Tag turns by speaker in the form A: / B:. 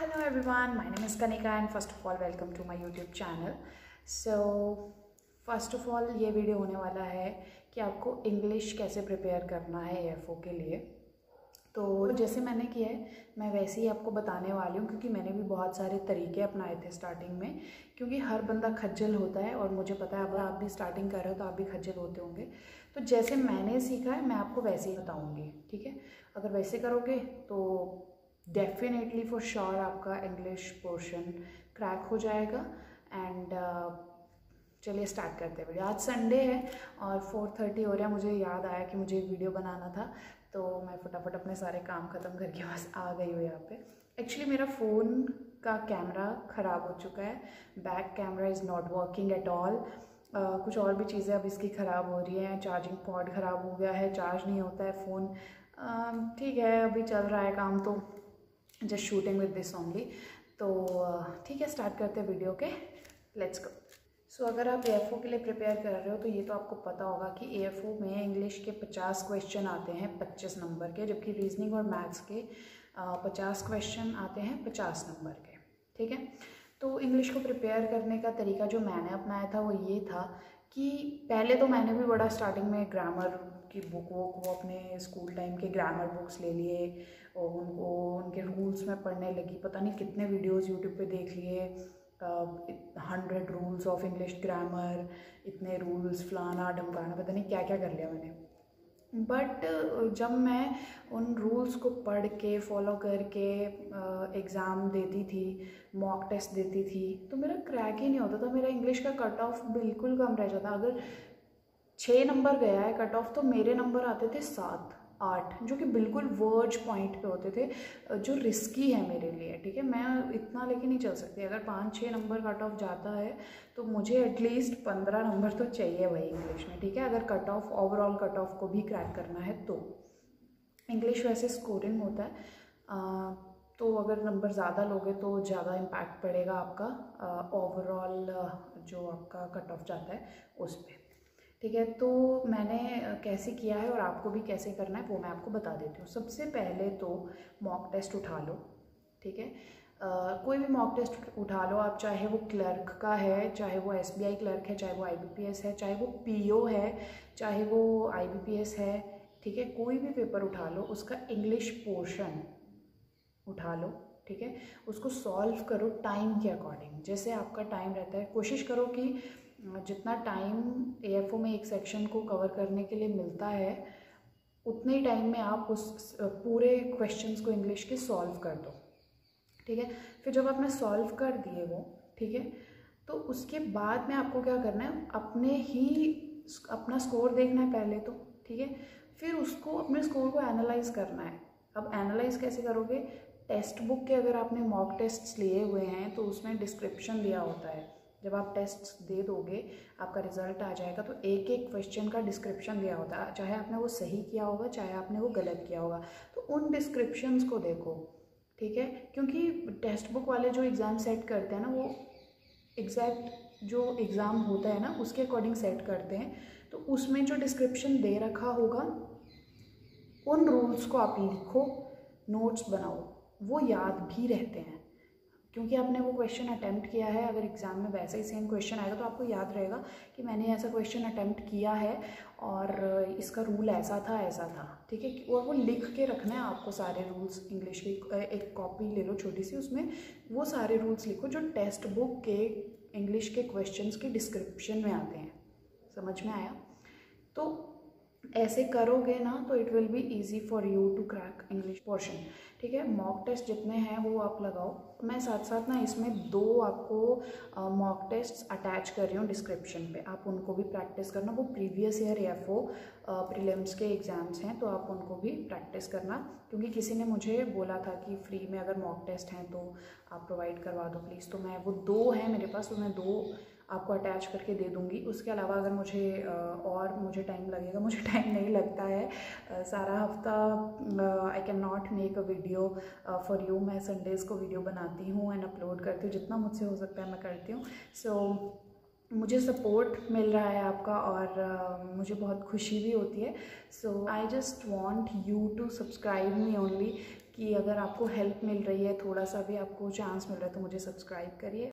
A: Hello everyone, my name is Kanika and first of all welcome to my YouTube channel. So first of all ये video होने वाला है कि आपको English कैसे प्रिपेयर करना है AFO के लिए। तो जैसे मैंने किया है मैं वैसे ही आपको बताने वाली हूँ, क्योंकि मैंने भी बहुत सारे तरीके अपनाए थे स्टार्टिंग में, क्योंकि हर बंदा खज्जल होता है और मुझे पता है अगर आप भी स्टार्टिंग कर रहे हो तो आप भी खज्जल होते होंगे। तो जैसे मैंने सीखा है मैं आपको वैसे ही बताऊँगी, ठीक है। अगर वैसे करोगे तो डेफिनेटली फॉर श्योर आपका इंग्लिश पोर्शन क्रैक हो जाएगा। एंड चलिए स्टार्ट करते हैं वीडियो। आज संडे है और 4:30 हो रहा है। मुझे याद आया कि मुझे एक वीडियो बनाना था, तो मैं फटाफट अपने सारे काम ख़त्म करके बस आ गई हूँ यहाँ पे। एक्चुअली मेरा फ़ोन का कैमरा ख़राब हो चुका है, back camera is not working at all. कुछ और भी चीज़ें अब इसकी ख़राब हो रही हैं, चार्जिंग पॉड ख़राब हो गया है, चार्ज नहीं होता है फ़ोन। ठीक है, अभी चल रहा है काम, तो just shooting with this only. तो ठीक है, स्टार्ट करते हैं वीडियो के, लेट्स गो। सो अगर आप AFO के लिए प्रिपेयर कर रहे हो तो ये तो आपको पता होगा कि AFO में इंग्लिश के 50 क्वेश्चन आते हैं 25 नंबर के, जबकि रीजनिंग और मैथ्स के 50 क्वेश्चन आते हैं 50 नंबर के, ठीक है। तो इंग्लिश को प्रिपेयर करने का तरीका जो मैंने अपनाया था वो ये था कि पहले तो मैंने भी बड़ा स्टार्टिंग में ग्रामर की बुक वो अपने स्कूल टाइम के ग्रामर बुक्स ले लिए और उनको उनके रूल्स में पढ़ने लगी। पता नहीं कितने वीडियोस यूट्यूब पे देख लिए, 100 रूल्स ऑफ इंग्लिश ग्रामर, इतने रूल्स, फलाना ढमकाना, पता नहीं क्या क्या कर लिया मैंने। बट जब मैं उन रूल्स को पढ़ के फॉलो करके एग्ज़ाम देती थी, मॉक टेस्ट देती थी, तो मेरा क्रैक ही नहीं होता था। मेरा इंग्लिश का कट ऑफ बिल्कुल कम रह जाता। अगर 6 नंबर गया है कट ऑफ, तो मेरे नंबर आते थे 7, 8, जो कि बिल्कुल वर्ज पॉइंट पे होते थे, जो रिस्की है मेरे लिए, ठीक है। मैं इतना लेके नहीं चल सकती। अगर 5-6 नंबर कट ऑफ जाता है तो मुझे एटलीस्ट 15 नंबर तो चाहिए भाई इंग्लिश में, ठीक है। अगर cut off overall cut off को भी क्रैक करना है तो इंग्लिश वैसे स्कोरिंग होता है, तो अगर नंबर ज़्यादा लोगे तो ज़्यादा इम्पैक्ट पड़ेगा आपका ओवरऑल जो आपका कट ऑफ जाता है उस पर, ठीक है। तो मैंने कैसे किया है और आपको भी कैसे करना है वो मैं आपको बता देती हूँ। सबसे पहले तो मॉक टेस्ट उठा लो, ठीक है। कोई भी मॉक टेस्ट उठा लो आप, चाहे वो क्लर्क का है, चाहे वो SBI क्लर्क है, चाहे वो IBPS है, चाहे वो PO है, चाहे वो IBPS है, ठीक है। कोई भी पेपर उठा लो, उसका इंग्लिश पोर्शन उठा लो, ठीक है। उसको सॉल्व करो टाइम के अकॉर्डिंग, जैसे आपका टाइम रहता है। कोशिश करो कि जितना टाइम AFO में एक सेक्शन को कवर करने के लिए मिलता है उतने ही टाइम में आप उस पूरे क्वेश्चंस को इंग्लिश के सॉल्व कर दो, ठीक है। फिर जब आपने सॉल्व कर दिए वो, ठीक है, तो उसके बाद में आपको क्या करना है, अपना स्कोर देखना है पहले तो, ठीक है। फिर उसको अपने स्कोर को एनालाइज करना है। अब एनालाइज कैसे करोगे, टेक्स्ट बुक के अगर आपने मॉक टेस्ट्स लिए हुए हैं तो उसमें डिस्क्रिप्शन दिया होता है। जब आप टेस्ट दे दोगे आपका रिजल्ट आ जाएगा, तो एक एक क्वेश्चन का डिस्क्रिप्शन दिया होता है, चाहे आपने वो सही किया होगा चाहे आपने वो गलत किया होगा, तो उन डिस्क्रिप्शंस को देखो, ठीक है। क्योंकि टेक्स्ट बुक वाले जो एग्ज़ाम सेट करते हैं ना, वो एग्जैक्ट जो एग्ज़ाम होता है ना उसके अकॉर्डिंग सेट करते हैं, तो उसमें जो डिस्क्रिप्शन दे रखा होगा उन रूल्स को आप लिखो, नोट्स बनाओ, वो याद भी रहते हैं क्योंकि आपने वो क्वेश्चन अटेम्प्ट किया है। अगर एग्ज़ाम में वैसे ही सेम क्वेश्चन आएगा तो आपको याद रहेगा कि मैंने ऐसा क्वेश्चन अटेम्प्ट किया है और इसका रूल ऐसा था, ठीक है। और वो लिख के रखना है आपको सारे रूल्स इंग्लिश की। एक कॉपी ले लो छोटी सी, उसमें वो सारे रूल्स लिखो जो टेक्स्ट बुक के इंग्लिश के क्वेश्चंस के डिस्क्रिप्शन में आते हैं। समझ में आया? तो ऐसे करोगे ना तो it will be easy for you to crack English portion, ठीक है। मॉक टेस्ट जितने हैं वो आप लगाओ। मैं साथ साथ ना इसमें 2 आपको मॉक टेस्ट्स अटैच कर रही हूँ डिस्क्रिप्शन पे, आप उनको भी प्रैक्टिस करना। वो प्रीवियस ईयर AFO प्रीलिम्स के एग्ज़ाम्स हैं, तो आप उनको भी प्रैक्टिस करना, क्योंकि किसी ने मुझे बोला था कि फ्री में अगर मॉक टेस्ट हैं तो आप प्रोवाइड करवा दो प्लीज़। तो मैं वो 2 हैं मेरे पास, तो मैं 2 आपको अटैच करके दे दूँगी। उसके अलावा अगर मुझे टाइम लगेगा, मुझे टाइम नहीं लगता है सारा हफ्ता, I can not make a video for you. मैं संडेज़ को वीडियो बनाती हूँ एंड अपलोड करती हूँ, जितना मुझसे हो सकता है मैं करती हूँ। सो मुझे सपोर्ट मिल रहा है आपका और मुझे बहुत खुशी भी होती है। So I just want you to subscribe me only, कि अगर आपको हेल्प मिल रही है, थोड़ा सा भी आपको चांस मिल रहा है तो मुझे सब्सक्राइब करिए